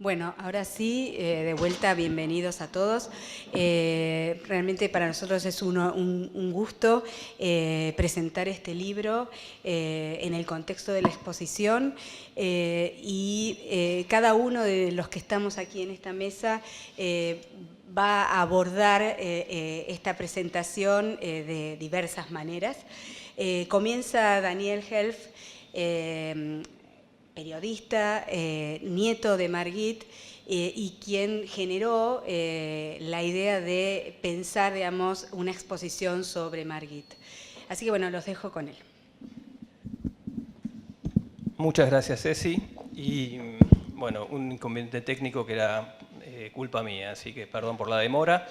Bueno, ahora sí, de vuelta, bienvenidos a todos. Realmente para nosotros es un gusto presentar este libro en el contexto de la exposición y cada uno de los que estamos aquí en esta mesa va a abordar esta presentación de diversas maneras. Comienza Daniel Helf, periodista, nieto de Margit, y quien generó la idea de pensar, digamos, una exposición sobre Margit. Así que bueno, los dejo con él. Muchas gracias, Ceci. Y bueno, un inconveniente técnico que era culpa mía, así que perdón por la demora.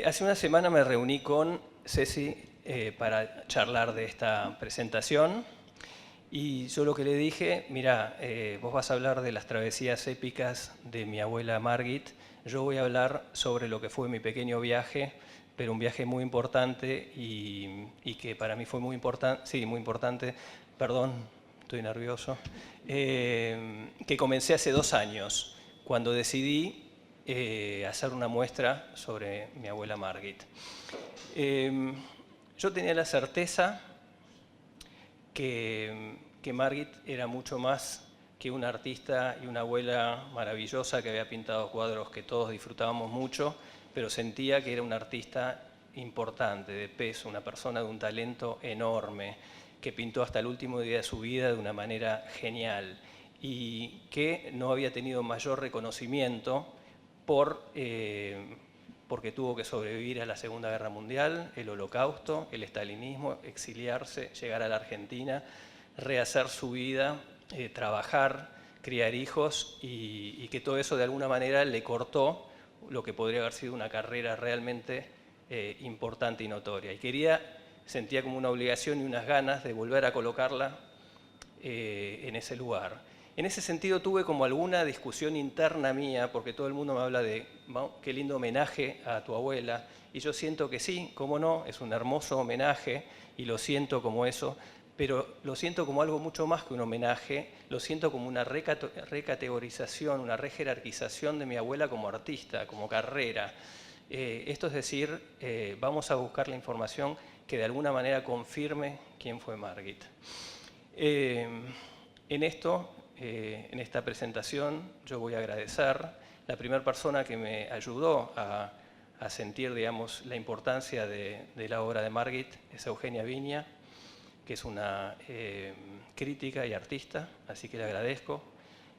Hace una semana me reuní con Ceci para charlar de esta presentación. Y yo lo que le dije, mira, vos vas a hablar de las travesías épicas de mi abuela Margit, yo voy a hablar sobre lo que fue mi pequeño viaje, pero un viaje muy importante y que para mí fue muy importante, perdón, estoy nervioso, que comencé hace 2 años, cuando decidí hacer una muestra sobre mi abuela Margit. Yo tenía la certeza que Margit era mucho más que una artista y una abuela maravillosa que había pintado cuadros que todos disfrutábamos mucho, pero sentía que era una artista importante, de peso, una persona de un talento enorme, que pintó hasta el último día de su vida de una manera genial y que no había tenido mayor reconocimiento porque tuvo que sobrevivir a la Segunda Guerra Mundial, el Holocausto, el estalinismo, exiliarse, llegar a la Argentina, rehacer su vida, trabajar, criar hijos y que todo eso de alguna manera le cortó lo que podría haber sido una carrera realmente importante y notoria. Y sentía como una obligación y unas ganas de volver a colocarla en ese lugar. En ese sentido tuve como alguna discusión interna mía, porque todo el mundo me habla de qué lindo homenaje a tu abuela, y yo siento que sí, cómo no, es un hermoso homenaje, y lo siento como eso, pero lo siento como algo mucho más que un homenaje, lo siento como una recategorización, una rejerarquización de mi abuela como artista, como carrera. Esto es decir, vamos a buscar la información que de alguna manera confirme quién fue Margit. En esta presentación, yo voy a agradecer la primera persona que me ayudó a sentir, digamos, la importancia de la obra de Margit, es Eugenia Viña, que es una crítica y artista, así que le agradezco.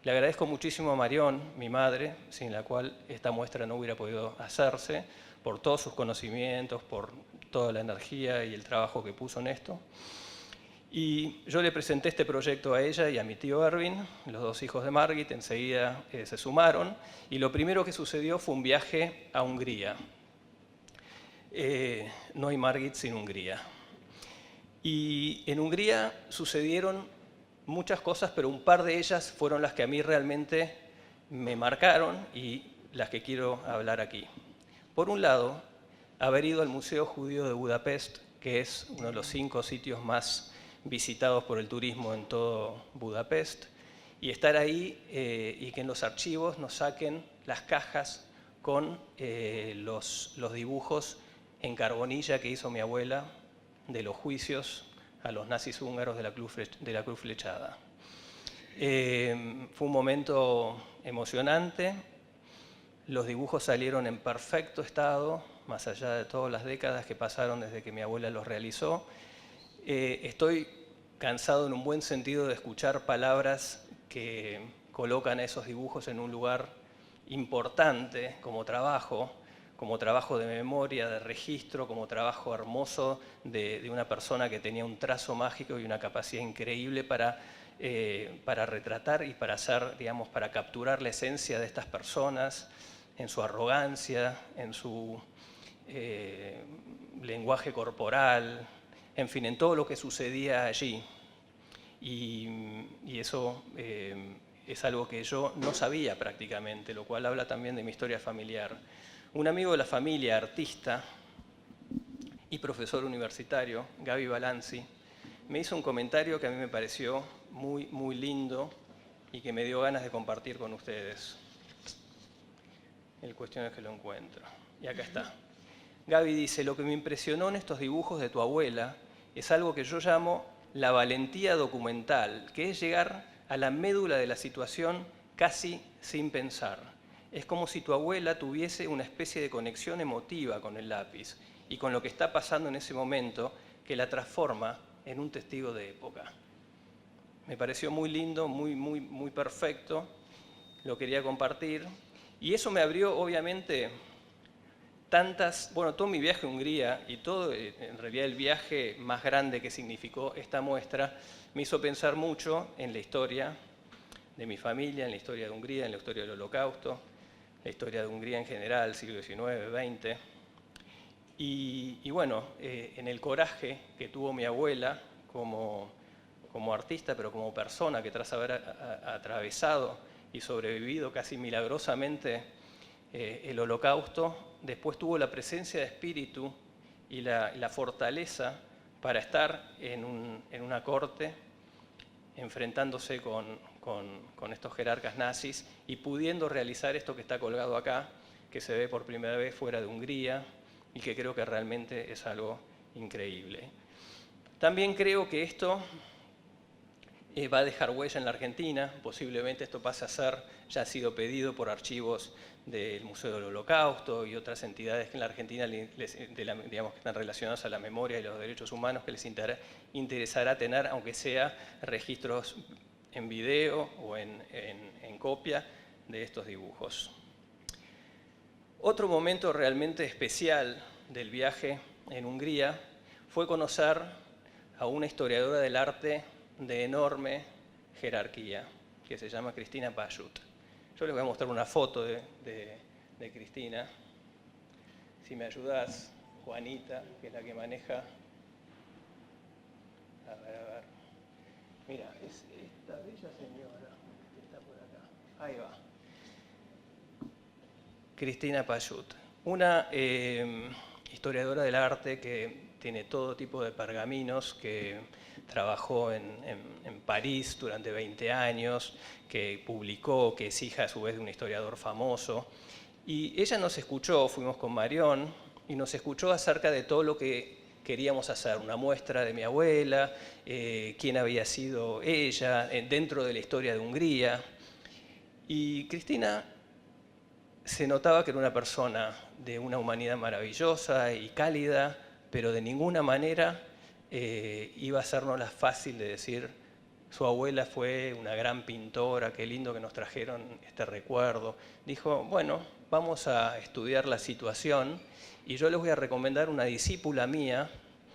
Le agradezco muchísimo a Marión, mi madre, sin la cual esta muestra no hubiera podido hacerse, por todos sus conocimientos, por toda la energía y el trabajo que puso en esto. Y yo le presenté este proyecto a ella y a mi tío Erwin, los 2 hijos de Margit, enseguida se sumaron, y lo primero que sucedió fue un viaje a Hungría. No hay Margit sin Hungría. Y en Hungría sucedieron muchas cosas, pero un par de ellas fueron las que a mí realmente me marcaron y las que quiero hablar aquí. Por un lado, haber ido al Museo Judío de Budapest, que es uno de los 5 sitios más visitados por el turismo en todo Budapest, y estar ahí y que en los archivos nos saquen las cajas con los dibujos en carbonilla que hizo mi abuela de los juicios a los nazis húngaros de la Cruz Flechada. Fue un momento emocionante, los dibujos salieron en perfecto estado, más allá de todas las décadas que pasaron desde que mi abuela los realizó. Estoy cansado en un buen sentido de escuchar palabras que colocan a esos dibujos en un lugar importante como trabajo de memoria, de registro, como trabajo hermoso de una persona que tenía un trazo mágico y una capacidad increíble para retratar y para hacer, digamos, para capturar la esencia de estas personas en su arrogancia, en su lenguaje corporal, en fin, en todo lo que sucedía allí. Y eso es algo que yo no sabía prácticamente, lo cual habla también de mi historia familiar. Un amigo de la familia, artista y profesor universitario, Gaby Balanzi, me hizo un comentario que a mí me pareció muy, muy lindo y que me dio ganas de compartir con ustedes. El cuestión es que lo encuentro. Y acá está. Gaby dice, lo que me impresionó en estos dibujos de tu abuela es algo que yo llamo la valentía documental, que es llegar a la médula de la situación casi sin pensar. Es como si tu abuela tuviese una especie de conexión emotiva con el lápiz y con lo que está pasando en ese momento que la transforma en un testigo de época. Me pareció muy lindo, muy perfecto, lo quería compartir. Y eso me abrió, obviamente, todo mi viaje a Hungría y todo, en realidad, el viaje más grande que significó esta muestra, me hizo pensar mucho en la historia de mi familia, en la historia de Hungría, en la historia del Holocausto, la historia de Hungría en general, siglo XIX, XX. Y bueno, en el coraje que tuvo mi abuela como artista, pero como persona que tras haber atravesado y sobrevivido casi milagrosamente el Holocausto, después tuvo la presencia de espíritu y la fortaleza para estar en una corte enfrentándose con estos jerarcas nazis y pudiendo realizar esto que está colgado acá, que se ve por primera vez fuera de Hungría y que creo que realmente es algo increíble. También creo que esto va a dejar huella en la Argentina, posiblemente esto pase a ser, ya ha sido pedido por archivos del Museo del Holocausto y otras entidades que en la Argentina digamos, que están relacionadas a la memoria y los derechos humanos, que les interesará tener, aunque sea registros en video o en copia de estos dibujos. Otro momento realmente especial del viaje en Hungría fue conocer a una historiadora del arte de enorme jerarquía, que se llama Cristina Pajut. Yo les voy a mostrar una foto de Cristina. Si me ayudás, Juanita, que es la que maneja. A ver. Mira, es esta bella señora que está por acá. Ahí va. Cristina Pajut, una historiadora del arte que tiene todo tipo de pergaminos, que trabajó en París durante 20 años, que publicó, que es hija a su vez de un historiador famoso. Y ella nos escuchó, fuimos con Marión, y nos escuchó acerca de todo lo que queríamos hacer, una muestra de mi abuela, quién había sido ella, dentro de la historia de Hungría. Y Cristina se notaba que era una persona de una humanidad maravillosa y cálida, pero de ninguna manera iba a hacernos fácil de decir, su abuela fue una gran pintora, qué lindo que nos trajeron este recuerdo. Dijo, bueno, vamos a estudiar la situación y yo les voy a recomendar una discípula mía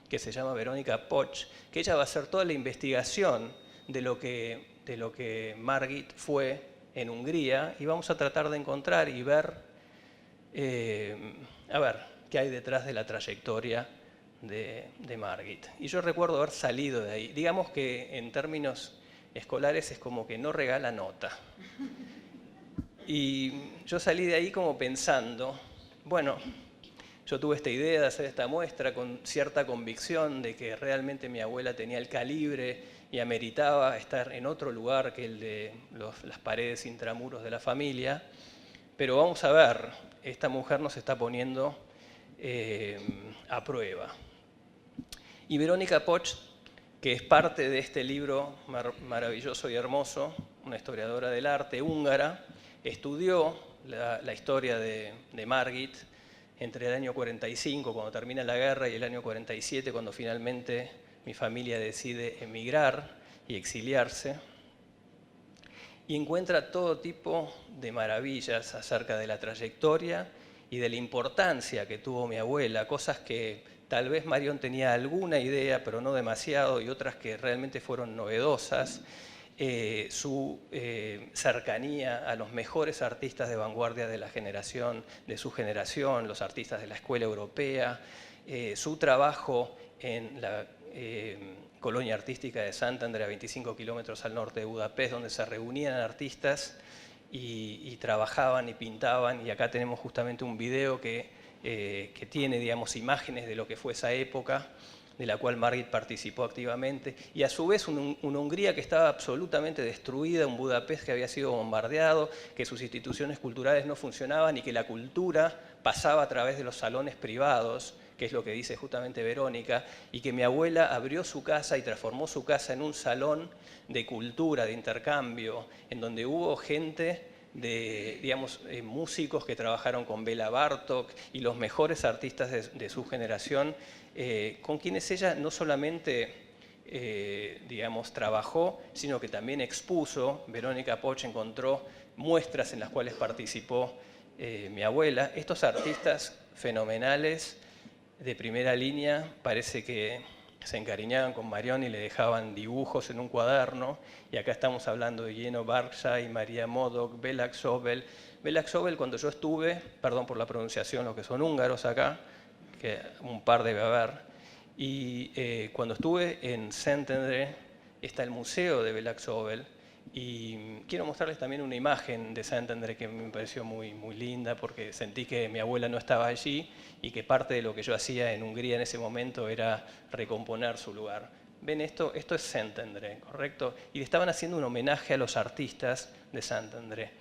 que se llama Verónica Poch, que ella va a hacer toda la investigación de lo que Margit fue en Hungría y vamos a tratar de encontrar y ver, a ver qué hay detrás de la trayectoria de Margit. Y yo recuerdo haber salido de ahí. Digamos que en términos escolares es como que no regala nota. Y yo salí de ahí como pensando, bueno, yo tuve esta idea de hacer esta muestra con cierta convicción de que realmente mi abuela tenía el calibre y ameritaba estar en otro lugar que el de las paredes intramuros de la familia. Pero vamos a ver, esta mujer nos está poniendo a prueba. Y Verónica Poch, que es parte de este libro maravilloso y hermoso, una historiadora del arte húngara, estudió la historia de Margit entre el año 45, cuando termina la guerra, y el año 47, cuando finalmente mi familia decide emigrar y exiliarse, y encuentra todo tipo de maravillas acerca de la trayectoria y de la importancia que tuvo mi abuela, cosas que tal vez Marión tenía alguna idea, pero no demasiado, y otras que realmente fueron novedosas. Su cercanía a los mejores artistas de vanguardia de su generación, los artistas de la escuela europea, su trabajo en la colonia artística de Santander, a 25 kilómetros al norte de Budapest, donde se reunían artistas y trabajaban y pintaban, y acá tenemos justamente un video que tiene, digamos, imágenes de lo que fue esa época, de la cual Margit participó activamente, y a su vez una Hungría que estaba absolutamente destruida, un Budapest que había sido bombardeado, que sus instituciones culturales no funcionaban y que la cultura pasaba a través de los salones privados, que es lo que dice justamente Verónica, y que mi abuela abrió su casa y transformó su casa en un salón de cultura, de intercambio, en donde hubo gente de, digamos, músicos que trabajaron con Bela Bartók y los mejores artistas de su generación, con quienes ella no solamente digamos, trabajó, sino que también expuso. Verónica Poch encontró muestras en las cuales participó mi abuela. Estos artistas fenomenales de primera línea parece que se encariñaban con Marion y le dejaban dibujos en un cuaderno, y acá estamos hablando de Jeno Barksay, María Modok, Bela Sobel. Bela Sobel, cuando yo estuve, perdón por la pronunciación, los que son húngaros acá, que un par debe haber, y cuando estuve en Szentendre está el museo de Bela Sobel, y quiero mostrarles también una imagen de Szentendre que me pareció muy, muy linda, porque sentí que mi abuela no estaba allí y que parte de lo que yo hacía en Hungría en ese momento era recomponer su lugar. ¿Ven esto? Esto es Szentendre, ¿correcto? Y le estaban haciendo un homenaje a los artistas de Szentendre.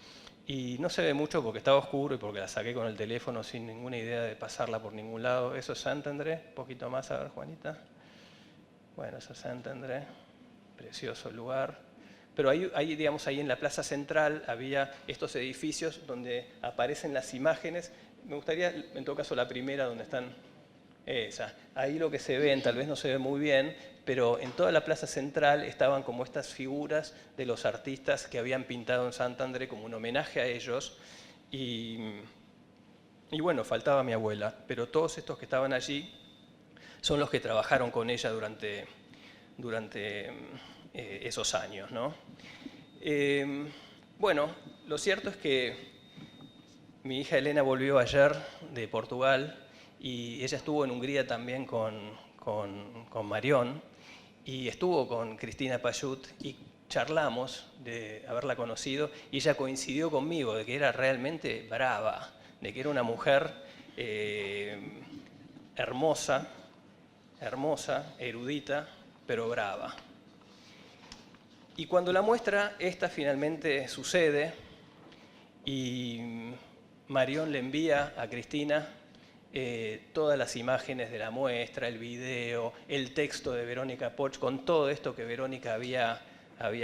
Y no se ve mucho porque estaba oscuro y porque la saqué con el teléfono sin ninguna idea de pasarla por ningún lado. Eso es Szentendre. Un poquito más, a ver, Juanita. Bueno, eso es Szentendre. Precioso el lugar. Pero ahí, digamos, ahí en la plaza central había estos edificios donde aparecen las imágenes. Me gustaría, en todo caso, la primera donde están esa. Ahí lo que se ven, tal vez no se ve muy bien, pero en toda la plaza central estaban como estas figuras de los artistas que habían pintado en Szentendre como un homenaje a ellos. Y bueno, faltaba mi abuela, pero todos estos que estaban allí son los que trabajaron con ella durante esos años, ¿no? Bueno, lo cierto es que mi hija Elena volvió ayer de Portugal y ella estuvo en Hungría también con Marion, y estuvo con Cristina Payut y charlamos de haberla conocido, y ella coincidió conmigo de que era realmente brava, de que era una mujer hermosa, erudita, pero brava. Y cuando la muestra esta finalmente sucede y Marion le envía a Cristina todas las imágenes de la muestra, el video, el texto de Verónica Poch, con todo esto que Verónica había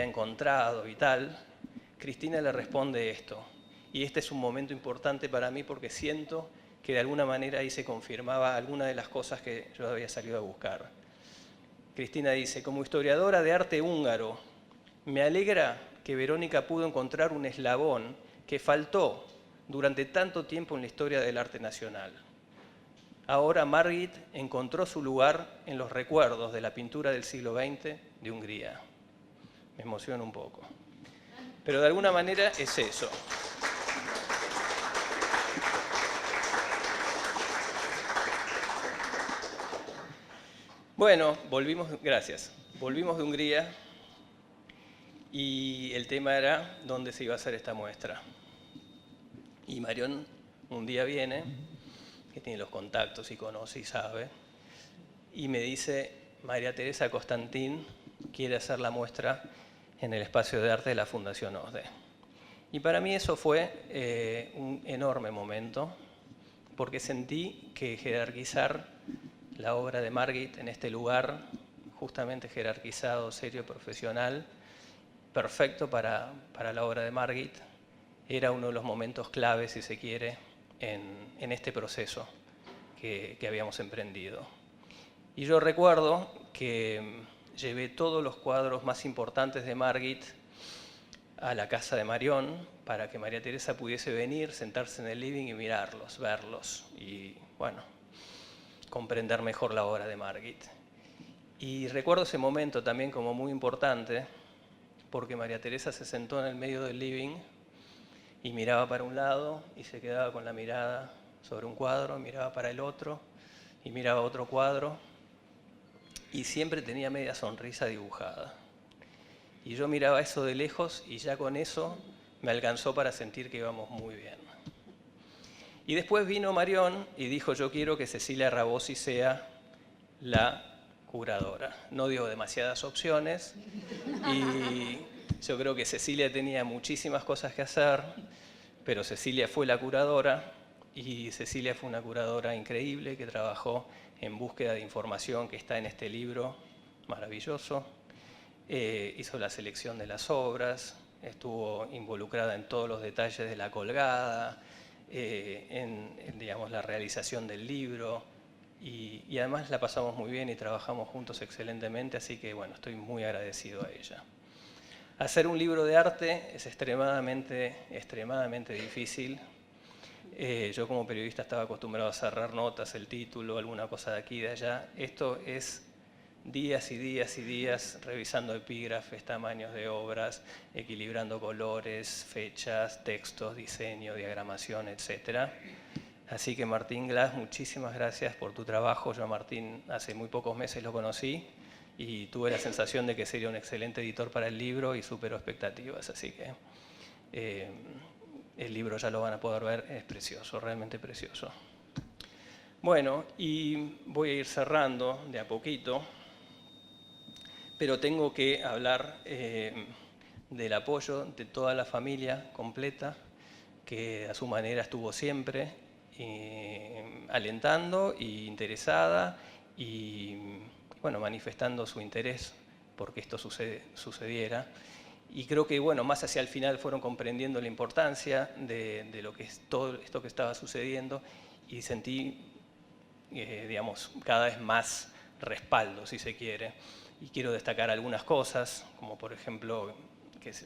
encontrado y tal, Cristina le responde esto. Y este es un momento importante para mí porque siento que de alguna manera ahí se confirmaba alguna de las cosas que yo había salido a buscar. Cristina dice: como historiadora de arte húngaro, me alegra que Verónica pudo encontrar un eslabón que faltó durante tanto tiempo en la historia del arte nacional. Ahora Margit encontró su lugar en los recuerdos de la pintura del siglo XX de Hungría. Me emociona un poco. Pero de alguna manera es eso. Bueno, gracias. Volvimos de Hungría y el tema era dónde se iba a hacer esta muestra. Y Marion un día viene, que tiene los contactos y conoce y sabe, y me dice: María Teresa Constantin quiere hacer la muestra en el espacio de arte de la Fundación OSDE. Y para mí eso fue un enorme momento, porque sentí que jerarquizar la obra de Margit en este lugar, justamente jerarquizado, serio, profesional, perfecto para la obra de Margit, era uno de los momentos claves, si se quiere, en este proceso que habíamos emprendido. Y yo recuerdo que llevé todos los cuadros más importantes de Margit a la casa de Marion para que María Teresa pudiese venir, sentarse en el living y mirarlos, verlos y, bueno, comprender mejor la obra de Margit. Y recuerdo ese momento también como muy importante porque María Teresa se sentó en el medio del living y miraba para un lado y se quedaba con la mirada sobre un cuadro, miraba para el otro y miraba otro cuadro y siempre tenía media sonrisa dibujada. Y yo miraba eso de lejos y ya con eso me alcanzó para sentir que íbamos muy bien. Y después vino Marion y dijo: yo quiero que Cecilia Rabosi sea la curadora. No dio demasiadas opciones y yo creo que Cecilia tenía muchísimas cosas que hacer, pero Cecilia fue la curadora y Cecilia fue una curadora increíble que trabajó en búsqueda de información que está en este libro maravilloso. Hizo la selección de las obras, estuvo involucrada en todos los detalles de la colgada, digamos, la realización del libro y además la pasamos muy bien y trabajamos juntos excelentemente, así que bueno, estoy muy agradecido a ella. Hacer un libro de arte es extremadamente difícil. Yo como periodista estaba acostumbrado a cerrar notas, el título, alguna cosa de aquí y de allá. Esto es días y días y días revisando epígrafes, tamaños de obras, equilibrando colores, fechas, textos, diseño, diagramación, etc. Así que Martín Glass, muchísimas gracias por tu trabajo. Yo a Martín hace muy pocos meses lo conocí y tuve la sensación de que sería un excelente editor para el libro y superó expectativas. Así que el libro ya lo van a poder ver, es precioso, realmente precioso. Bueno, y voy a ir cerrando de a poquito, pero tengo que hablar del apoyo de toda la familia completa, que a su manera estuvo siempre alentando e interesada y bueno, manifestando su interés porque esto sucediera. Y creo que bueno, más hacia el final fueron comprendiendo la importancia de lo que es todo esto que estaba sucediendo y sentí, digamos, cada vez más respaldo, si se quiere. Y quiero destacar algunas cosas, como por ejemplo,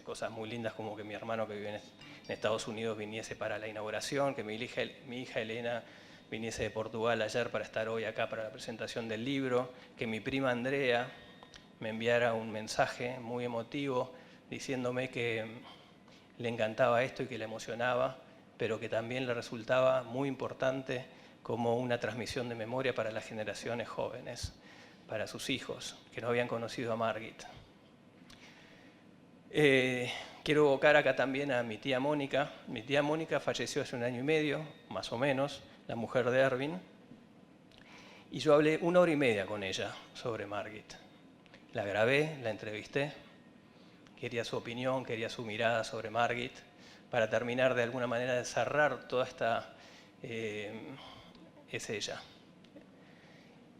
cosas muy lindas como que mi hermano que vive en Estados Unidos viniese para la inauguración, que mi hija Elena viniese de Portugal ayer para estar hoy acá para la presentación del libro, que mi prima Andrea me enviara un mensaje muy emotivo diciéndome que le encantaba esto y que le emocionaba, pero que también le resultaba muy importante como una transmisión de memoria para las generaciones jóvenes, para sus hijos, que no habían conocido a Margit. Quiero evocar acá también a mi tía Mónica. Mi tía Mónica falleció hace 1 año y medio, más o menos, la mujer de Erwin, y yo hablé 1 hora y media con ella sobre Margit. La grabé, la entrevisté, quería su opinión, quería su mirada sobre Margit, para terminar de alguna manera de cerrar toda esta... es ella.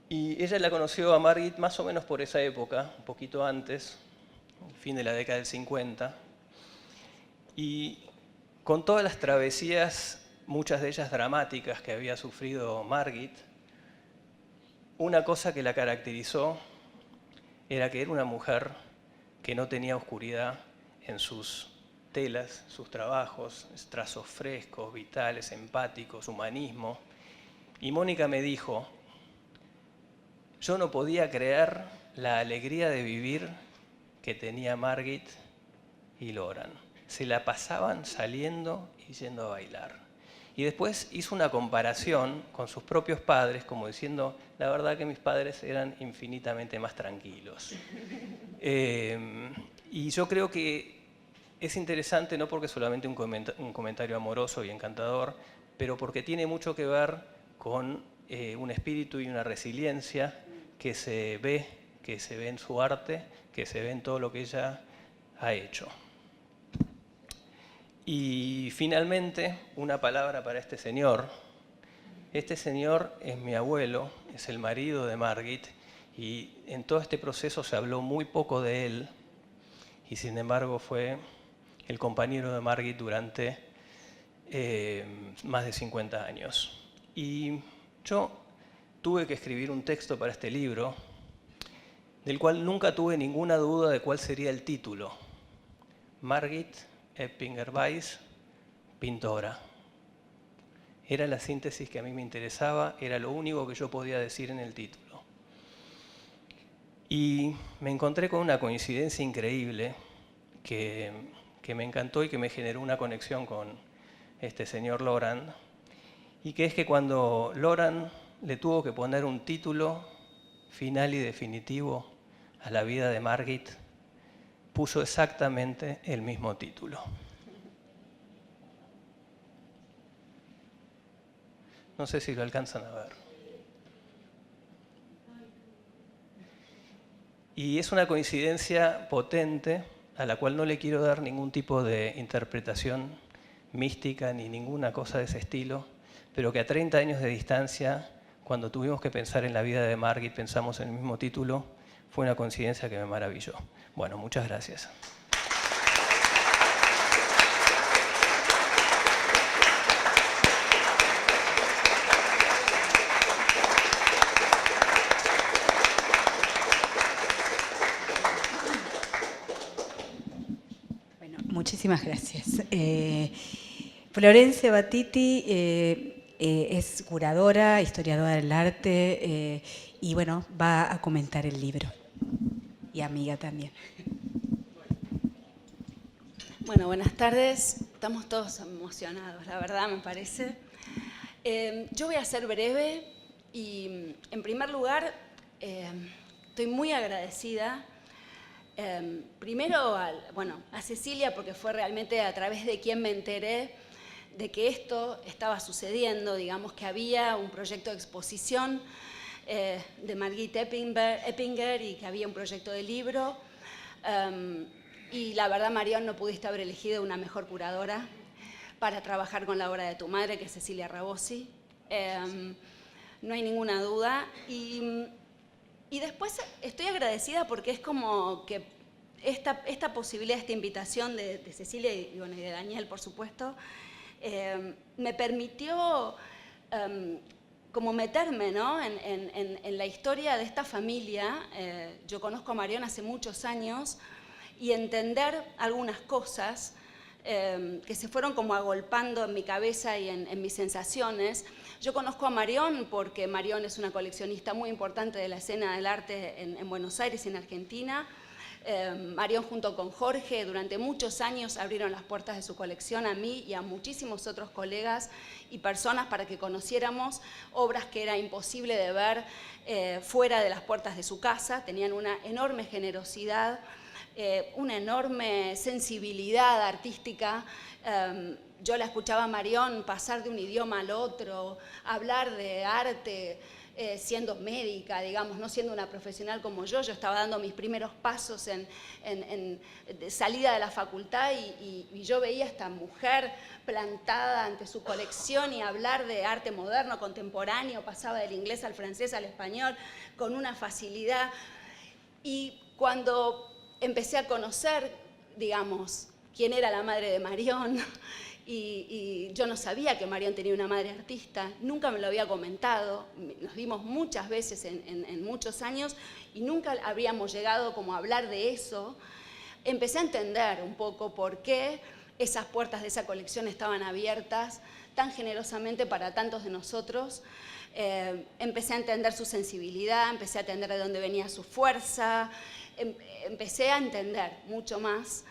Y ella la conoció a Margit más o menos por esa época, un poquito antes, el fin de la década del 50, y con todas las travesías, muchas de ellas dramáticas que había sufrido Margit, una cosa que la caracterizó era que era una mujer que no tenía oscuridad en sus telas, sus trabajos, trazos frescos, vitales, empáticos, humanismo. Y Mónica me dijo, yo no podía creer la alegría de vivir que tenía Margit y Loran. Se la pasaban saliendo y yendo a bailar. Y después hizo una comparación con sus propios padres, como diciendo, la verdad que mis padres eran infinitamente más tranquilos. Y yo creo que es interesante, no porque es solamente un comentario amoroso y encantador, pero porque tiene mucho que ver con un espíritu y una resiliencia que se ve en su arte, que se ve en todo lo que ella ha hecho. Y finalmente, una palabra para este señor. Este señor es mi abuelo, es el marido de Margit, y en todo este proceso se habló muy poco de él, y sin embargo fue el compañero de Margit durante más de 50 años. Y yo tuve que escribir un texto para este libro, del cual nunca tuve ninguna duda de cuál sería el título. Margit Eppinger-Weiss, pintora. Era la síntesis que a mí me interesaba, era lo único que yo podía decir en el título. Y me encontré con una coincidencia increíble que me encantó y que me generó una conexión con este señor Loran, y que es que cuando Loran le tuvo que poner un título final y definitivo a la vida de Margit, puso exactamente el mismo título. No sé si lo alcanzan a ver. Y es una coincidencia potente a la cual no le quiero dar ningún tipo de interpretación mística ni ninguna cosa de ese estilo, pero que a 30 años de distancia, cuando tuvimos que pensar en la vida de Margit, pensamos en el mismo título, fue una coincidencia que me maravilló. Bueno, muchas gracias. Bueno, muchísimas gracias. Florencia Battiti es curadora, historiadora del arte y bueno, va a comentar el libro. Y amiga también. Bueno, buenas tardes. Estamos todos emocionados, la verdad, me parece. Yo voy a ser breve y, en primer lugar, estoy muy agradecida. Primero a Cecilia, porque fue realmente a través de quien me enteré de que esto estaba sucediendo, digamos que había un proyecto de exposición de Margit Eppinger y que había un proyecto de libro. Y la verdad, Marión, no pudiste haber elegido una mejor curadora para trabajar con la obra de tu madre, que es Cecilia Rabosi. No hay ninguna duda. Y después estoy agradecida porque es como que esta posibilidad, esta invitación de Cecilia y de Daniel, por supuesto, me permitió como meterme, ¿no?, en la historia de esta familia. Yo conozco a Marión hace muchos años y entender algunas cosas que se fueron como agolpando en mi cabeza y en mis sensaciones. Yo conozco a Marión porque Marión es una coleccionista muy importante de la escena del arte en Buenos Aires y en Argentina. Marión, junto con Jorge, durante muchos años abrieron las puertas de su colección a mí y a muchísimos otros colegas y personas para que conociéramos obras que era imposible de ver fuera de las puertas de su casa. Tenían una enorme generosidad, una enorme sensibilidad artística. Yo la escuchaba a Marión pasar de un idioma al otro, hablar de arte, siendo médica, digamos, no siendo una profesional como yo estaba dando mis primeros pasos de salida de la facultad y yo veía a esta mujer plantada ante su colección y hablar de arte moderno, contemporáneo, pasaba del inglés al francés, al español, con una facilidad. Y cuando empecé a conocer, digamos, quién era la madre de Marión, y yo no sabía que Marión tenía una madre artista, nunca me lo había comentado, nos vimos muchas veces en muchos años y nunca habríamos llegado como a hablar de eso. Empecé a entender un poco por qué esas puertas de esa colección estaban abiertas tan generosamente para tantos de nosotros. Empecé a entender su sensibilidad, empecé a entender de dónde venía su fuerza, empecé a entender mucho más.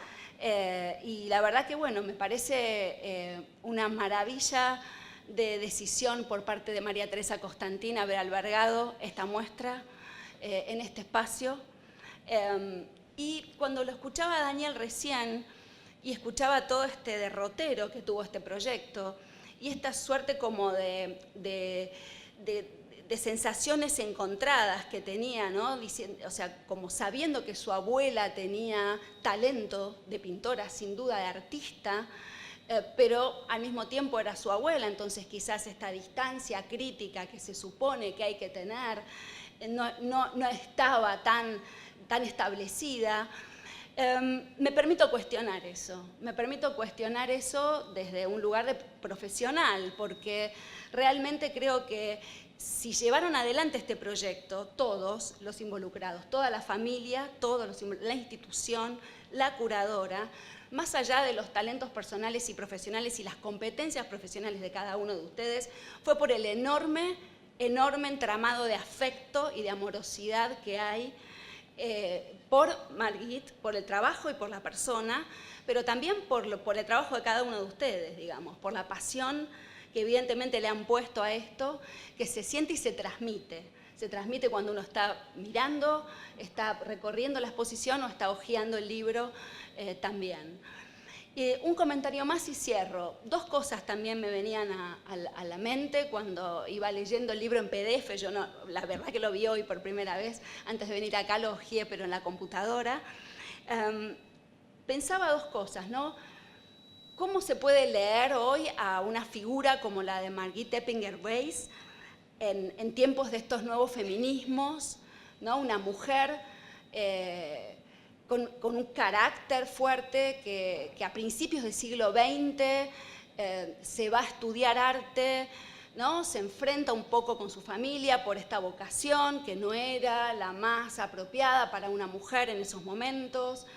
Y la verdad que, bueno, me parece una maravilla de decisión por parte de María Teresa Constantín haber albergado esta muestra en este espacio. Y cuando lo escuchaba a Daniel recién y escuchaba todo este derrotero que tuvo este proyecto y esta suerte como de sensaciones encontradas que tenía, ¿no? O sea, como sabiendo que su abuela tenía talento de pintora, sin duda de artista, pero al mismo tiempo era su abuela, entonces quizás esta distancia crítica que se supone que hay que tener no estaba tan establecida. Me permito cuestionar eso desde un lugar de profesional, porque realmente creo que si llevaron adelante este proyecto, todos los involucrados, toda la familia, la institución, la curadora, más allá de los talentos personales y profesionales y las competencias profesionales de cada uno de ustedes, fue por el enorme entramado de afecto y de amorosidad que hay por Margit, por el trabajo y por la persona, pero también por el trabajo de cada uno de ustedes, digamos, por la pasión que evidentemente le han puesto a esto, que se siente y se transmite. Se transmite cuando uno está mirando, está recorriendo la exposición o está hojeando el libro también. Un comentario más y cierro. Dos cosas también me venían a la mente cuando iba leyendo el libro en PDF. Yo no, la verdad que lo vi hoy por primera vez. Antes de venir acá lo hojeé, pero en la computadora. Pensaba dos cosas, ¿no? ¿Cómo se puede leer hoy a una figura como la de Margit Eppinger-Weiss en tiempos de estos nuevos feminismos, ¿no? Una mujer con un carácter fuerte que a principios del siglo XX se va a estudiar arte, ¿no? Se enfrenta un poco con su familia por esta vocación que no era la más apropiada para una mujer en esos momentos,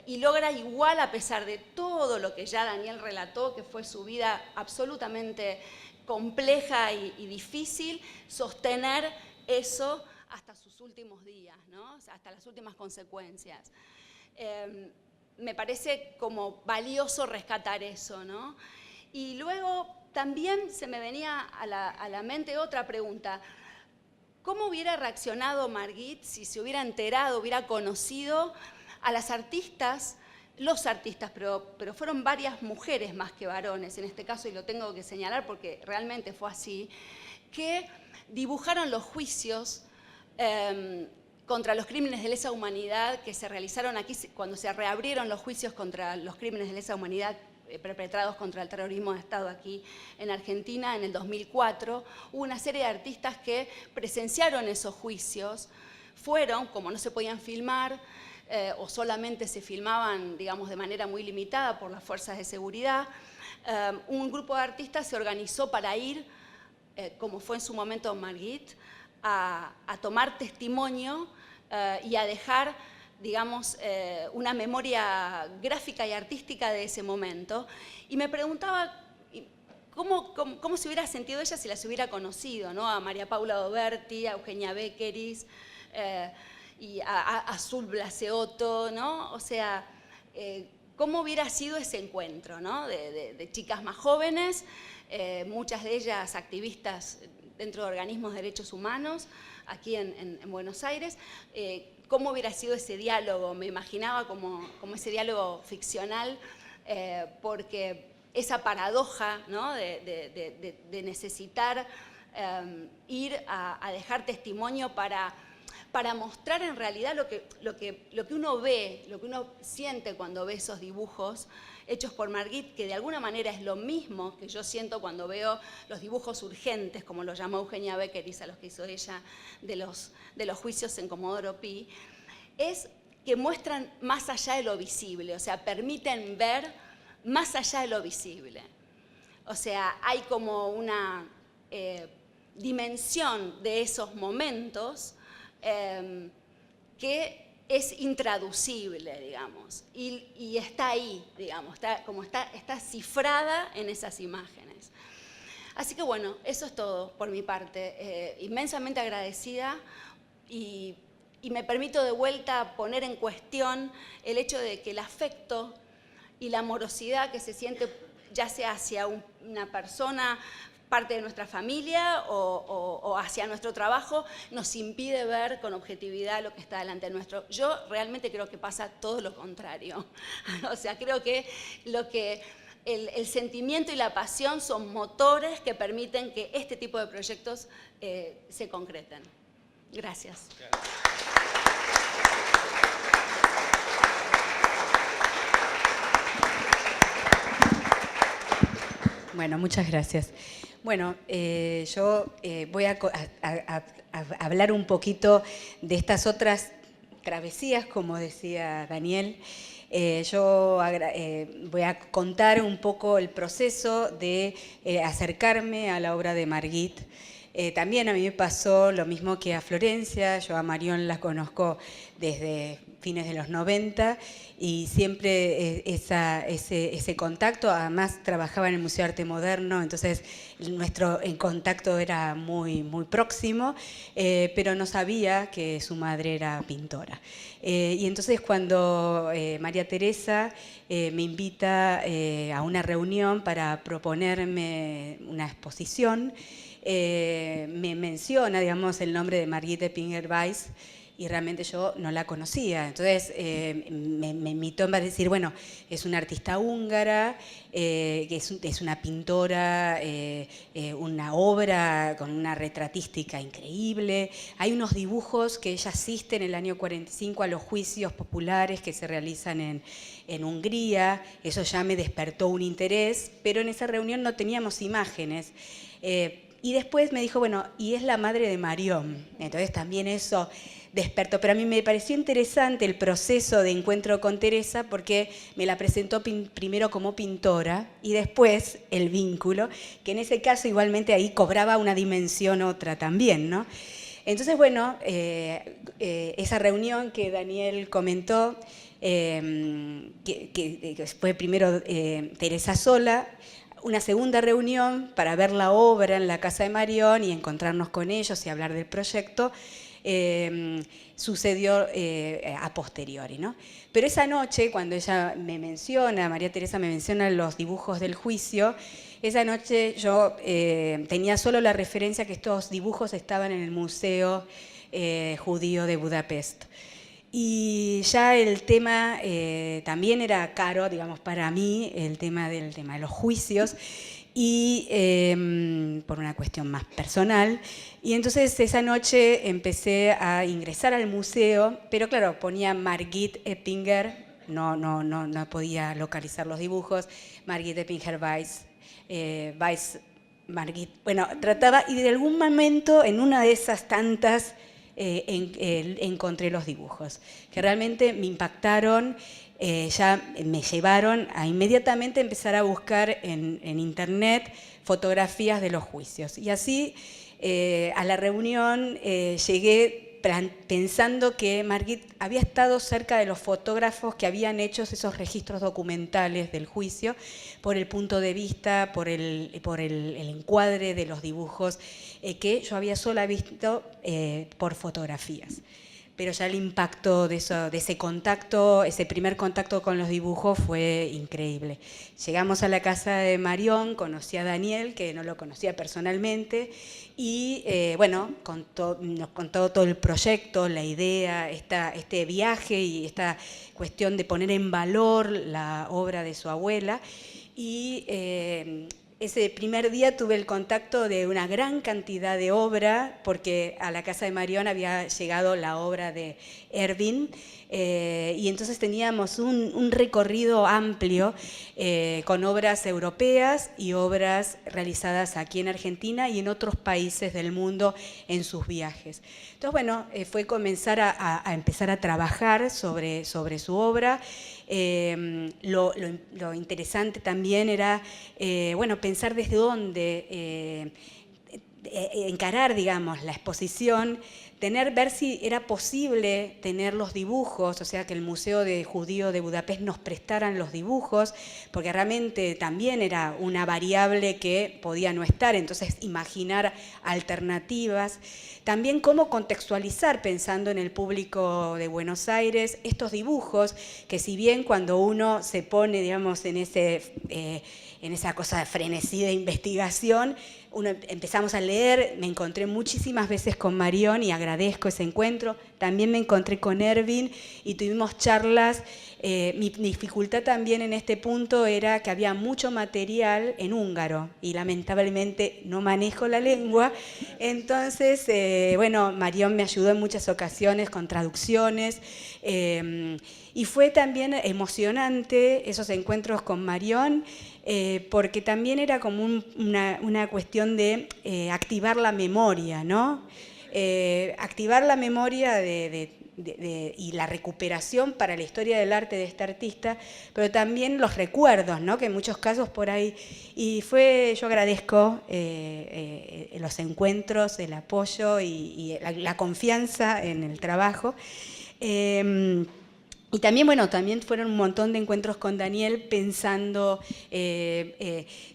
y logra igual, a pesar de todo lo que ya Daniel relató, que fue su vida absolutamente compleja y difícil, sostener eso hasta sus últimos días, ¿no? Hasta las últimas consecuencias. Me parece como valioso rescatar eso, ¿no? Y luego también se me venía a la mente otra pregunta. ¿Cómo hubiera reaccionado Margit si se hubiera enterado, hubiera conocido a las artistas, los artistas, pero fueron varias mujeres más que varones en este caso, y lo tengo que señalar porque realmente fue así, que dibujaron los juicios contra los crímenes de lesa humanidad que se realizaron aquí cuando se reabrieron los juicios contra los crímenes de lesa humanidad perpetrados contra el terrorismo de Estado aquí en Argentina en el 2004. Hubo una serie de artistas que presenciaron esos juicios, fueron, como no se podían filmar, o solamente se filmaban, digamos, de manera muy limitada por las fuerzas de seguridad, un grupo de artistas se organizó para ir, como fue en su momento Margit, a tomar testimonio y a dejar, digamos, una memoria gráfica y artística de ese momento. Y me preguntaba cómo se hubiera sentido ella si las hubiera conocido, ¿no? A María Paula Doberti, a Eugenia Beckeris, y a Azul Blaseotto, ¿no? O sea, cómo hubiera sido ese encuentro, ¿no? De chicas más jóvenes, muchas de ellas activistas dentro de organismos de derechos humanos, aquí en Buenos Aires. ¿Cómo hubiera sido ese diálogo? Me imaginaba como ese diálogo ficcional, porque esa paradoja, ¿no? de necesitar ir a dejar testimonio para mostrar en realidad lo que uno ve, lo que uno siente cuando ve esos dibujos hechos por Margit, que de alguna manera es lo mismo que yo siento cuando veo los dibujos urgentes, como lo llamó Eugenia Beckeris, a los que hizo ella, de los juicios en Comodoro Pi, es que muestran más allá de lo visible, o sea, permiten ver más allá de lo visible. O sea, hay como una dimensión de esos momentos que es intraducible, digamos, y está ahí, digamos, está cifrada en esas imágenes. Así que bueno, eso es todo por mi parte. Inmensamente agradecida y me permito de vuelta poner en cuestión el hecho de que el afecto y la amorosidad que se siente, ya sea hacia una persona, parte de nuestra familia o hacia nuestro trabajo, nos impide ver con objetividad lo que está delante nuestro. Yo realmente creo que pasa todo lo contrario. O sea, creo que el sentimiento y la pasión son motores que permiten que este tipo de proyectos se concreten. Gracias. Bueno, muchas gracias. Bueno, yo voy a hablar un poquito de estas otras travesías, como decía Daniel. Yo voy a contar un poco el proceso de acercarme a la obra de Margit. También a mí me pasó lo mismo que a Florencia. Yo a Marion la conozco desde fines de los 90 y siempre ese contacto, además trabajaba en el Museo de Arte Moderno, entonces nuestro contacto era muy, muy próximo, pero no sabía que su madre era pintora. Y entonces cuando María Teresa me invita a una reunión para proponerme una exposición, me menciona, digamos, el nombre de Margit Eppinger-Weiss y realmente yo no la conocía. Entonces me invitó a decir, bueno, es una artista húngara, que es una pintora, una obra con una retratística increíble. Hay unos dibujos que ella asiste en el año 45 a los juicios populares que se realizan en Hungría. Eso ya me despertó un interés, pero en esa reunión no teníamos imágenes. Y después me dijo, bueno, y es la madre de Marión. Entonces también eso despertó. Pero a mí me pareció interesante el proceso de encuentro con Teresa porque me la presentó primero como pintora y después el vínculo, que en ese caso igualmente ahí cobraba una dimensión otra también, ¿no? Entonces, bueno, esa reunión que Daniel comentó, que fue primero Teresa sola, una segunda reunión para ver la obra en la casa de Marión y encontrarnos con ellos y hablar del proyecto, sucedió a posteriori, ¿no? Pero esa noche, cuando ella me menciona, María Teresa me menciona los dibujos del juicio, esa noche yo tenía solo la referencia que estos dibujos estaban en el Museo Judío de Budapest. Y ya el tema también era caro, digamos, para mí, el tema de los juicios, y por una cuestión más personal. Y entonces esa noche empecé a ingresar al museo, pero claro, ponía Margit Eppinger, no podía localizar los dibujos, Margit Eppinger Weiss, Margit, bueno, trataba, y de algún momento en una de esas tantas encontré los dibujos, que realmente me impactaron, ya me llevaron a inmediatamente empezar a buscar en internet fotografías de los juicios. Y así a la reunión llegué pensando que Margit había estado cerca de los fotógrafos que habían hecho esos registros documentales del juicio por el punto de vista, por el encuadre de los dibujos que yo había solo visto por fotografías. Pero ya el impacto de ese contacto, ese primer contacto con los dibujos fue increíble. Llegamos a la casa de Marión, conocí a Daniel, que no lo conocía personalmente, y bueno, nos contó todo el proyecto, la idea, este viaje y esta cuestión de poner en valor la obra de su abuela. Y ese primer día tuve el contacto de una gran cantidad de obra, porque a la casa de Marión había llegado la obra de Ervin, y entonces teníamos un recorrido amplio con obras europeas y obras realizadas aquí en Argentina y en otros países del mundo en sus viajes. Entonces, bueno, fue comenzar a empezar a trabajar sobre su obra. Lo interesante también era bueno, pensar desde dónde encarar, digamos, la exposición, ver si era posible tener los dibujos, o sea, que el Museo Judío de Budapest nos prestaran los dibujos, porque realmente también era una variable que podía no estar, entonces imaginar alternativas. También cómo contextualizar, pensando en el público de Buenos Aires, estos dibujos, que si bien cuando uno se pone, digamos, en esa cosa de frenesí de investigación, empezamos a leer, me encontré muchísimas veces con Marión y agradezco ese encuentro, también me encontré con Ervin y tuvimos charlas. Mi dificultad también en este punto era que había mucho material en húngaro y lamentablemente no manejo la lengua, entonces bueno, Marión me ayudó en muchas ocasiones con traducciones y fue también emocionante esos encuentros con Marión, porque también era como una cuestión de activar la memoria, ¿no? Activar la memoria y la recuperación para la historia del arte de este artista, pero también los recuerdos, ¿no? Que en muchos casos por ahí, yo agradezco los encuentros, el apoyo y la confianza en el trabajo. Y también, bueno, también fueron un montón de encuentros con Daniel pensando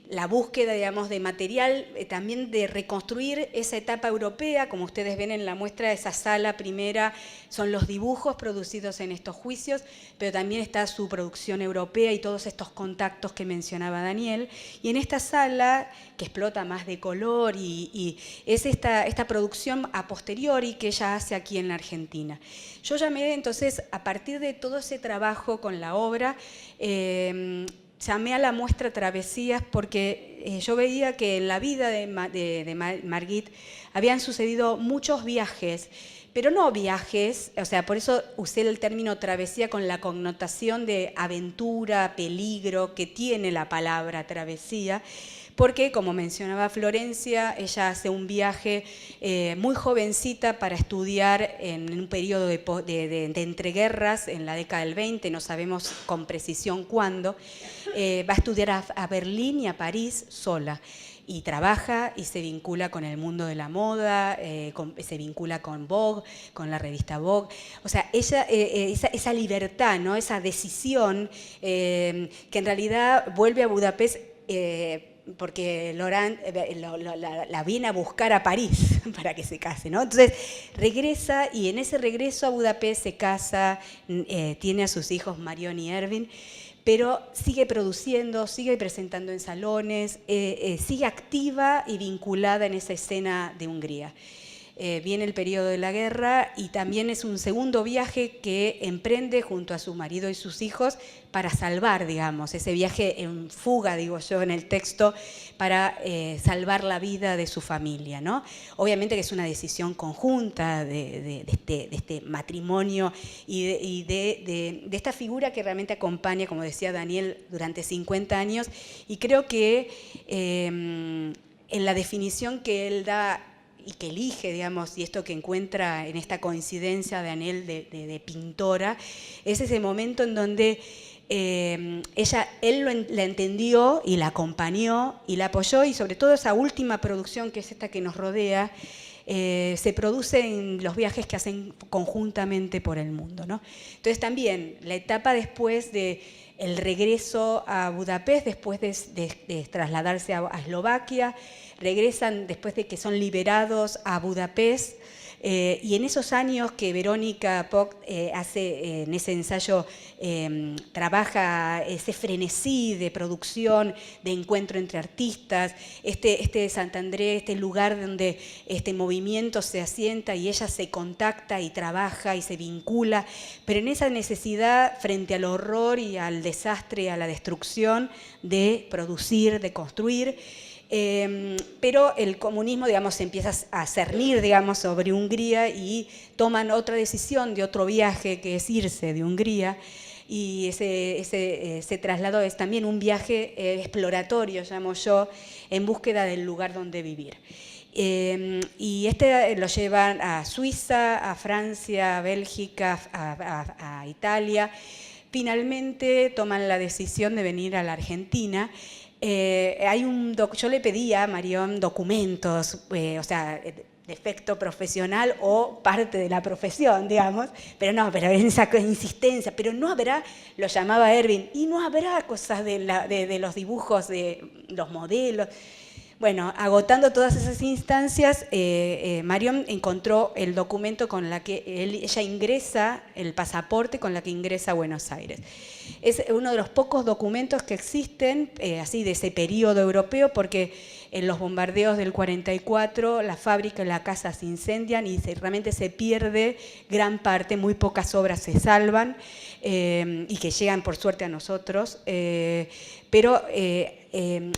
la búsqueda, digamos, de material, también de reconstruir esa etapa europea. Como ustedes ven en la muestra, esa sala primera son los dibujos producidos en estos juicios, pero también está su producción europea y todos estos contactos que mencionaba Daniel. Y en esta sala, que explota más de color, y es esta producción a posteriori que ella hace aquí en la Argentina. Yo llamé entonces, a partir de todo ese trabajo con la obra, llamé a la muestra Travesías porque yo veía que en la vida de Marguit habían sucedido muchos viajes, pero no viajes, o sea, por eso usé el término travesía con la connotación de aventura, peligro que tiene la palabra travesía, porque, como mencionaba Florencia, ella hace un viaje muy jovencita para estudiar en un periodo de entreguerras en la década del 20, no sabemos con precisión cuándo, va a estudiar a Berlín y a París sola. Y trabaja y se vincula con el mundo de la moda, se vincula con Vogue, con la revista Vogue. O sea, esa libertad, ¿no? Esa decisión que en realidad vuelve a Budapest porque Laurent la viene a buscar a París para que se case, ¿no? Entonces regresa y en ese regreso a Budapest se casa, tiene a sus hijos Marion y Erwin, pero sigue produciendo, sigue presentando en salones, sigue activa y vinculada en esa escena de Hungría. Viene el periodo de la guerra y también es un segundo viaje que emprende junto a su marido y sus hijos para salvar, digamos, ese viaje en fuga, digo yo, en el texto, para salvar la vida de su familia, ¿no? Obviamente que es una decisión conjunta de este matrimonio y de esta figura que realmente acompaña, como decía Daniel, durante 50 años, y creo que en la definición que él da y que elige, digamos, y esto que encuentra en esta coincidencia de Daniel de pintora, es ese momento en donde él la entendió y la acompañó y la apoyó, y sobre todo esa última producción, que es esta que nos rodea, se produce en los viajes que hacen conjuntamente por el mundo, ¿no? Entonces también la etapa después de el regreso a Budapest, después de trasladarse a Eslovaquia, regresan después de que son liberados a Budapest, y en esos años que Verónica Poch hace en ese ensayo, trabaja ese frenesí de producción, de encuentro entre artistas, este Sant'Andrea, este lugar donde este movimiento se asienta y ella se contacta y trabaja y se vincula, pero en esa necesidad frente al horror y al desastre, a la destrucción, de producir, de construir. Pero el comunismo, digamos, se empieza a cernir, digamos, sobre Hungría y toman otra decisión de otro viaje, que es irse de Hungría, y ese traslado es también un viaje exploratorio, llamo yo, en búsqueda del lugar donde vivir. Y lo llevan a Suiza, a Francia, a Bélgica, a Italia. Finalmente toman la decisión de venir a la Argentina. Yo le pedí a Marion documentos, o sea, de efecto profesional o parte de la profesión, digamos, pero en esa insistencia, pero no habrá, lo llamaba Erwin, y no habrá cosas de los dibujos, de los modelos. Bueno, agotando todas esas instancias, Marion encontró el documento con la que ella ingresa, el pasaporte con la que ingresa a Buenos Aires. Es uno de los pocos documentos que existen, así de ese periodo europeo, porque en los bombardeos del 44 la fábrica y la casa se incendian y realmente se pierde gran parte, muy pocas obras se salvan y que llegan por suerte a nosotros, pero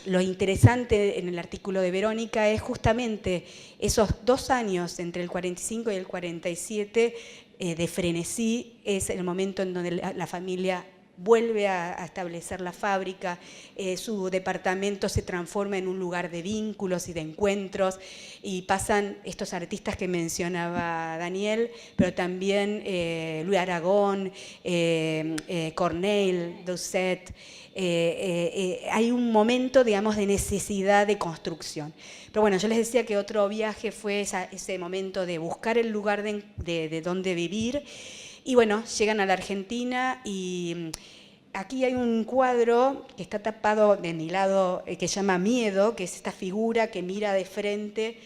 lo interesante en el artículo de Verónica es justamente esos 2 años entre el 45 y el 47 de frenesí, es el momento en donde la familia vuelve a establecer la fábrica, su departamento se transforma en un lugar de vínculos y de encuentros, y pasan estos artistas que mencionaba Daniel, pero también Louis Aragón, Corneille, Doucet. Hay un momento, digamos, de necesidad de construcción. Pero bueno, yo les decía que otro viaje fue ese momento de buscar el lugar de donde vivir. Y bueno, llegan a la Argentina y aquí hay un cuadro que está tapado de mi lado, que se llama Miedo, que es esta figura que mira de frente,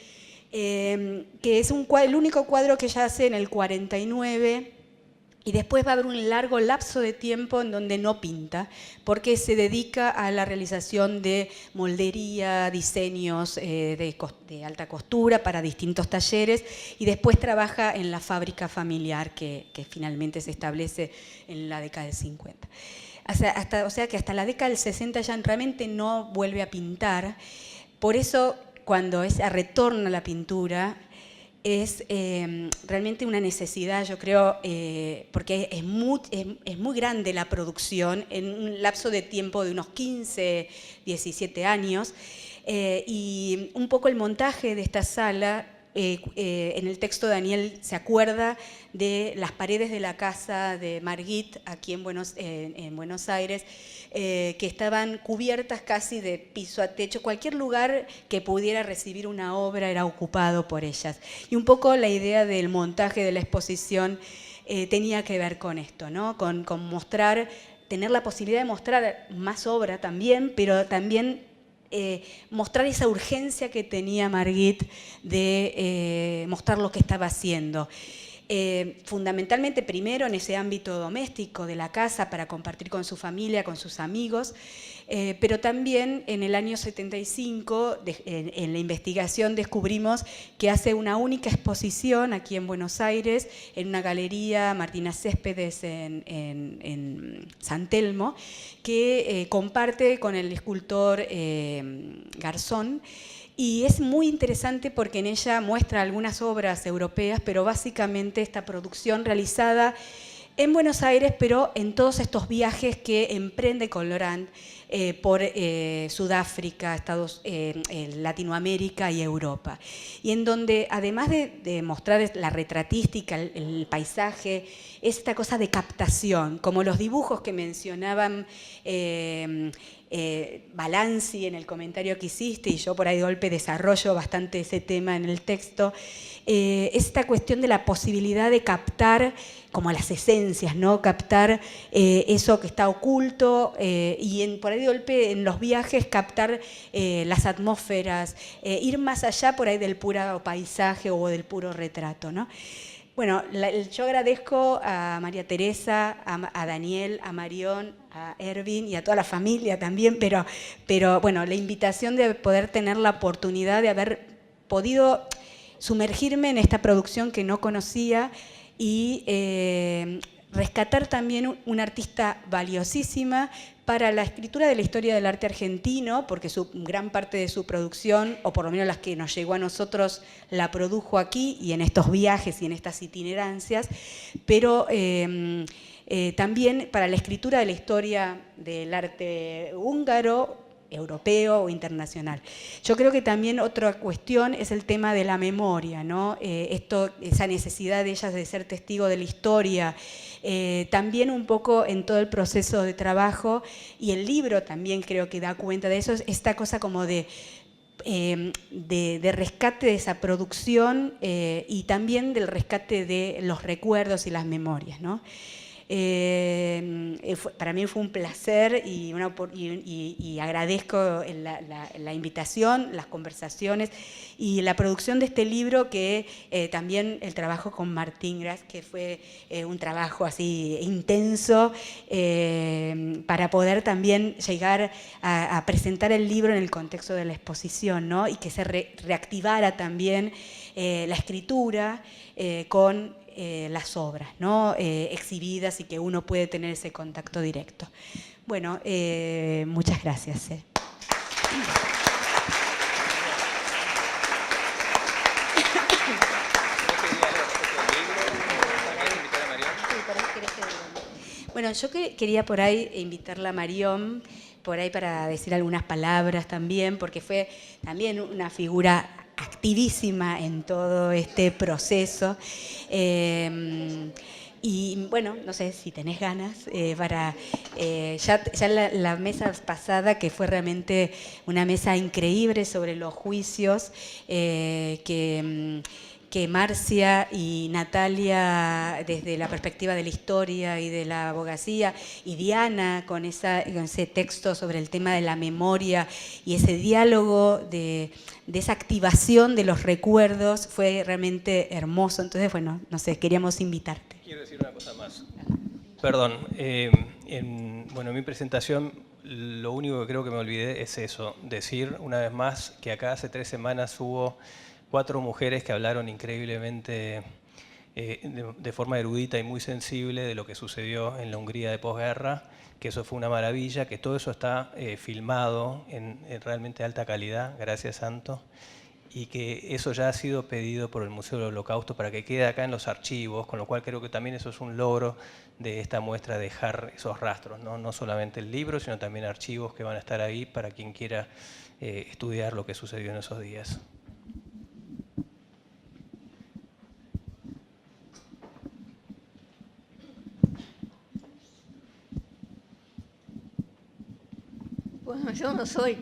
que es el único cuadro que ella hace en el 49, y después va a haber un largo lapso de tiempo en donde no pinta, porque se dedica a la realización de moldería, diseños de alta costura para distintos talleres, y después trabaja en la fábrica familiar que finalmente se establece en la década del 50. O sea que hasta la década del 60 ya realmente no vuelve a pintar. Por eso, cuando ella retorna a la pintura, es realmente una necesidad, yo creo, porque es muy grande la producción en un lapso de tiempo de unos 15, 17 años, y un poco el montaje de esta sala, en el texto Daniel se acuerda de las paredes de la casa de Margit aquí en Buenos Aires, que estaban cubiertas casi de piso a techo. Cualquier lugar que pudiera recibir una obra era ocupado por ellas. Y un poco la idea del montaje de la exposición tenía que ver con esto, ¿no? Con mostrar, tener la posibilidad de mostrar más obra también, pero también mostrar esa urgencia que tenía Margit de mostrar lo que estaba haciendo. Fundamentalmente primero en ese ámbito doméstico de la casa para compartir con su familia, con sus amigos, pero también en el año 75 en la investigación descubrimos que hace una única exposición aquí en Buenos Aires, en una galería Martina Céspedes en San Telmo, que comparte con el escultor Garzón. Y es muy interesante porque en ella muestra algunas obras europeas, pero básicamente esta producción realizada en Buenos Aires, pero en todos estos viajes que emprende con Laurent por Sudáfrica, Latinoamérica y Europa. Y en donde, además de mostrar la retratística, el paisaje, esta cosa de captación, como los dibujos que mencionaban Balanzi en el comentario que hiciste, y yo por ahí de golpe desarrollo bastante ese tema en el texto, esta cuestión de la posibilidad de captar como las esencias, ¿no? Captar eso que está oculto y por ahí de golpe en los viajes captar las atmósferas, ir más allá por ahí del puro paisaje o del puro retrato, ¿no? Bueno, yo agradezco a María Teresa, a Daniel, a Marión, a Ervin y a toda la familia también, pero bueno, la invitación de poder tener la oportunidad de haber podido sumergirme en esta producción que no conocía y rescatar también una artista valiosísima para la escritura de la historia del arte argentino, porque gran parte de su producción, o por lo menos las que nos llegó a nosotros, la produjo aquí y en estos viajes y en estas itinerancias, pero también para la escritura de la historia del arte húngaro, europeo o internacional. Yo creo que también otra cuestión es el tema de la memoria, ¿no? Esa necesidad de ellas de ser testigo de la historia, también un poco en todo el proceso de trabajo, y el libro también creo que da cuenta de eso, esta cosa como de rescate de esa producción y también del rescate de los recuerdos y las memorias, ¿no? Para mí fue un placer y agradezco la invitación, las conversaciones y la producción de este libro, que también el trabajo con Martín Gras, que fue un trabajo así intenso para poder también llegar a presentar el libro en el contexto de la exposición, ¿no? Y que se reactivara también la escritura con las obras, ¿no? Exhibidas, y que uno puede tener ese contacto directo. Bueno, muchas gracias. Bueno, yo quería por ahí invitarla a Marión, por ahí para decir algunas palabras también, porque fue también una figura activísima en todo este proceso. Y bueno, no sé si tenés ganas ya la mesa pasada, que fue realmente una mesa increíble sobre los juicios, que que Marcia y Natalia, desde la perspectiva de la historia y de la abogacía, y Diana con ese texto sobre el tema de la memoria y ese diálogo de esa activación de los recuerdos, fue realmente hermoso. Entonces, bueno, no sé, queríamos invitarte. Quiero decir una cosa más. Perdón, en mi presentación lo único que creo que me olvidé es eso, decir una vez más que acá hace 3 semanas hubo 4 mujeres que hablaron increíblemente de forma erudita y muy sensible de lo que sucedió en la Hungría de posguerra, que eso fue una maravilla, que todo eso está filmado en realmente alta calidad, gracias Santo, y que eso ya ha sido pedido por el Museo del Holocausto para que quede acá en los archivos, con lo cual creo que también eso es un logro de esta muestra, dejar esos rastros, no solamente el libro, sino también archivos que van a estar ahí para quien quiera estudiar lo que sucedió en esos días. Bueno, yo no soy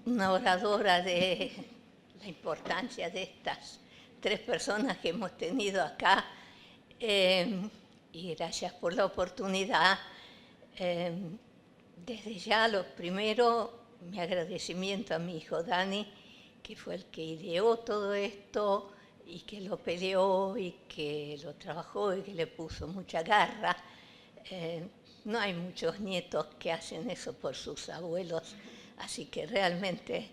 una oradora de la importancia de estas 3 personas que hemos tenido acá, y gracias por la oportunidad. Desde ya, lo primero, mi agradecimiento a mi hijo Dani, que fue el que ideó todo esto y que lo peleó y que lo trabajó y que le puso mucha garra. No hay muchos nietos que hacen eso por sus abuelos, así que realmente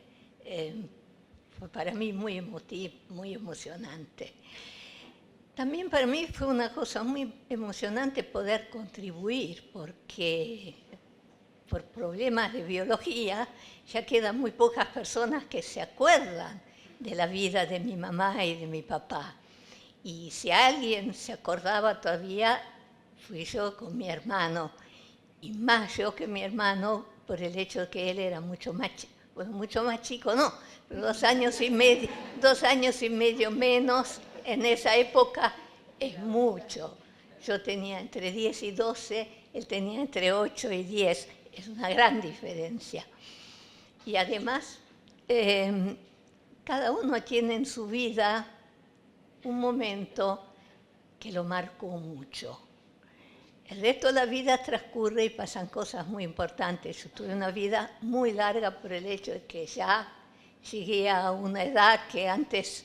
fue para mí muy emotivo, muy emocionante. También para mí fue una cosa muy emocionante poder contribuir, porque por problemas de biología ya quedan muy pocas personas que se acuerdan de la vida de mi mamá y de mi papá. Y si alguien se acordaba todavía, fui yo con mi hermano, y más yo que mi hermano por el hecho de que él era mucho más chico, no, pero 2 años y medio menos en esa época es mucho. Yo tenía entre 10 y 12, él tenía entre 8 y 10, es una gran diferencia. Y además, cada uno tiene en su vida un momento que lo marcó mucho. El resto de la vida transcurre y pasan cosas muy importantes. Yo tuve una vida muy larga por el hecho de que ya llegué a una edad que antes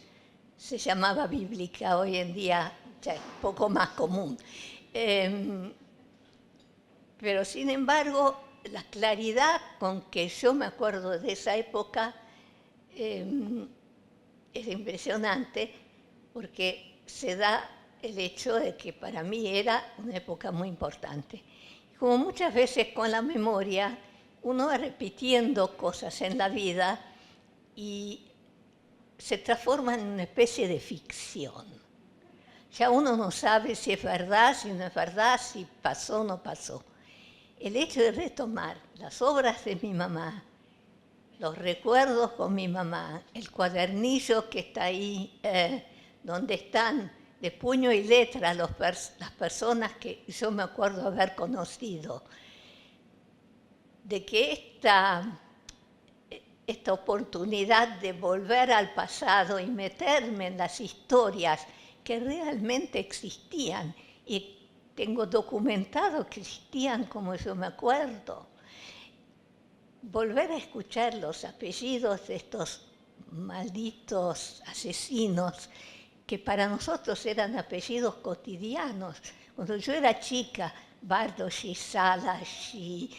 se llamaba bíblica, hoy en día ya es poco más común. Pero sin embargo, la claridad con que yo me acuerdo de esa época es impresionante, porque se da el hecho de que para mí era una época muy importante. Como muchas veces con la memoria, uno va repitiendo cosas en la vida y se transforma en una especie de ficción. Ya uno no sabe si es verdad, si no es verdad, si pasó o no pasó. El hecho de retomar las obras de mi mamá, los recuerdos con mi mamá, el cuadernillo que está ahí, donde están de puño y letra las personas que yo me acuerdo haber conocido, de que esta oportunidad de volver al pasado y meterme en las historias que realmente existían, y tengo documentado que existían como yo me acuerdo, volver a escuchar los apellidos de estos malditos asesinos, que para nosotros eran apellidos cotidianos. Cuando yo era chica, Bardoshi, Salashi,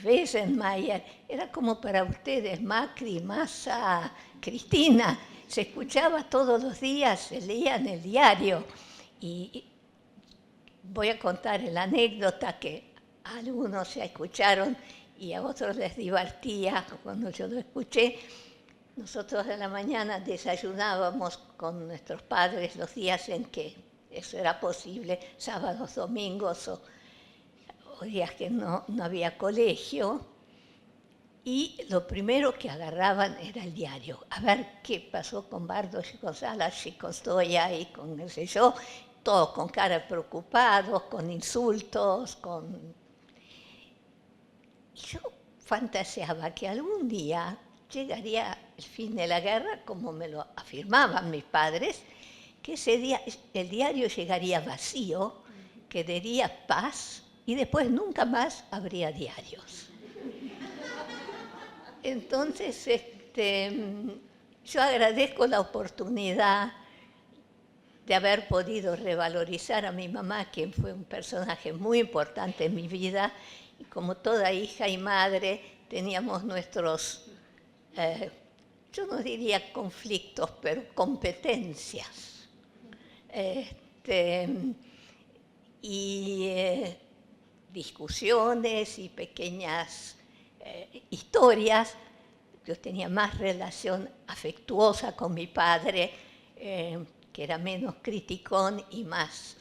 Wesenmayer, era como para ustedes, Macri, Massa, Cristina. Se escuchaba todos los días, se leía en el diario. Y voy a contar la anécdota que a algunos se escucharon y a otros les divertía cuando yo lo escuché. Nosotros a la mañana desayunábamos con nuestros padres los días en que eso era posible, sábados, domingos o días que no había colegio, y lo primero que agarraban era el diario, a ver qué pasó con Bardos y con Salas y con Stoya y con qué sé yo, todos con cara preocupados, con insultos, Y yo fantaseaba que algún día llegaría el fin de la guerra, como me lo afirmaban mis padres, que ese día el diario llegaría vacío, quedaría paz y después nunca más habría diarios. Entonces, yo agradezco la oportunidad de haber podido revalorizar a mi mamá, quien fue un personaje muy importante en mi vida, y como toda hija y madre teníamos nuestros, yo no diría conflictos, pero competencias. Discusiones y pequeñas historias. Yo tenía más relación afectuosa con mi padre, que era menos criticón y más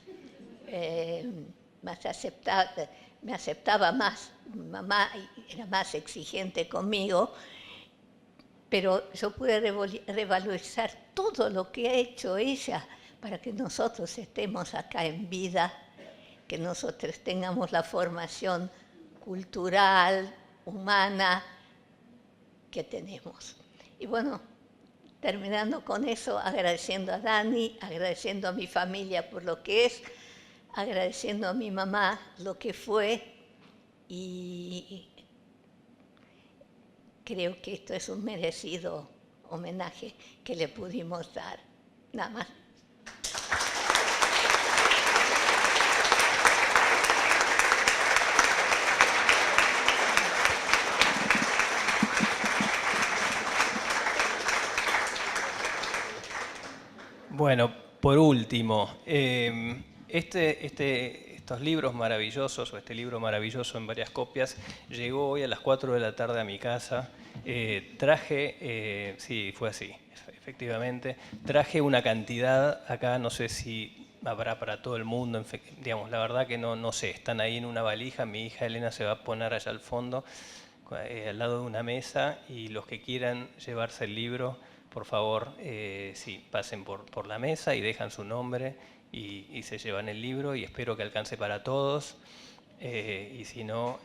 aceptable, me aceptaba más. Mi mamá era más exigente conmigo, pero yo pude revalorizar todo lo que ha hecho ella para que nosotros estemos acá en vida, que nosotros tengamos la formación cultural, humana que tenemos. Y bueno, terminando con eso, agradeciendo a Dani, agradeciendo a mi familia por lo que es, agradeciendo a mi mamá lo que fue, y creo que esto es un merecido homenaje que le pudimos dar. Nada más. Bueno, por último, estos libros maravillosos, o este libro maravilloso en varias copias, llegó hoy a las 4 de la tarde a mi casa. Sí, fue así, efectivamente. Traje una cantidad acá, no sé si habrá para todo el mundo, digamos, la verdad que no sé, están ahí en una valija. Mi hija Elena se va a poner allá al fondo, al lado de una mesa, y los que quieran llevarse el libro, por favor, sí, pasen por la mesa y dejan su nombre y se llevan el libro, y espero que alcance para todos. Y si no,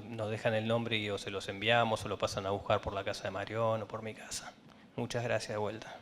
nos dejan el nombre y o se los enviamos o lo pasan a buscar por la casa de Marión o por mi casa. Muchas gracias de vuelta.